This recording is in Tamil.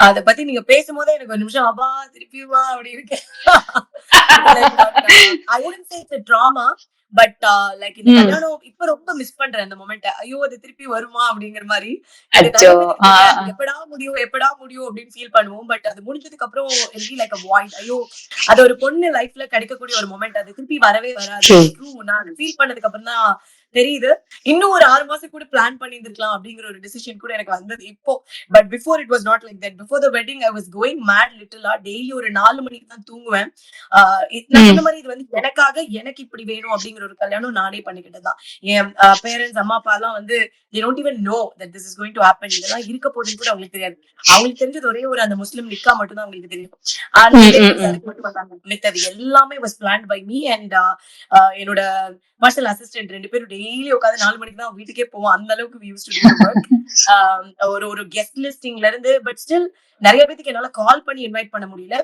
அத பத்தி நீங்க பேசும்போதே எனக்கு ஒரு நிமிஷம் அப்பா திருப்பியுமா அப்படி இருக்கு. ஐ wouldn't say it's a drama. But like இந்த கல்யாணம் இப்ப ரொம்ப மிஸ் பண்றேன் அந்த மொமெண்ட்ட. ஐயோ! அது திருப்பி வருமா அப்படிங்கிற மாரி. இது அச்சோ! நெறைய பேத்துக்கு தெரியாது. எப்படா முடியும், எப்படா முடியும் அப்படின்னு ஃபீல் பண்ணுவோம். பட் அது முடிஞ்சதுக்கு அப்புறம் it be like a void. ஐயோ! அது ஒரு பொண்ணு லைஃப்ல கிடைக்கக்கூடிய ஒரு மொமெண்ட். அது திருப்பி வரவே வராது. ட்ரூ. நான் ஃபீல் பண்ணதுக்கு அப்புறம் தான் தெரியுது. இன்னும் ஒரு 6 மாசம் கூட பிளான் பண்ணியிருந்திருக்கலாம் அப்படிங்கிற ஒரு டிசிஷன் கூட எனக்கு வந்தது இப்போ. But before it was not like that. Before the wedding I was going mad லிட்டிலா. டெய்லி ஒரு 4 மணிக்கு தான் தூங்குவேன். நான் சொன்ன மாரி இது வந்து எனக்காக எனக்கு இப்படி வேணும் அப்படிங்கிற ஒரு கல்யாணம் நானே பண்ணிக்கிட்டது தான். என் பேரண்ட்ஸ் அம்மா அப்பாலாம் வந்து they don't even know that this is going to happen. இதெல்லாம் இருக்க போகுதுன்னு கூட அவங்களுக்கு தெரியாது. அவங்களுக்கு தெரிஞ்சது ஒரே ஒரு அந்த முஸ்லிம் நிக்கா மட்டும் தான் அவங்களுக்கு தெரியும். அந்த ரிலேட்டிவ்ஸ் அதுக்கு மட்டும் வந்தாங்க. மித்தது எல்லாமே was planned by me and என்னோட பர்சனல் அசிஸ்டன்ட் 2 பேரும் டெய்லி உட்காந்து 4 மணிக்கு தான் வீட்டுக்கே போவோம். அந்த அளவுக்கு we used to do the work. ஒரு ஒரு கெஸ்ட் லிஸ்டிங்ல இருந்து பட் ஸ்டில் நெறைய பேத்துக்கு என்னால கால் பண்ணி இன்வைட் பண்ண முடியல.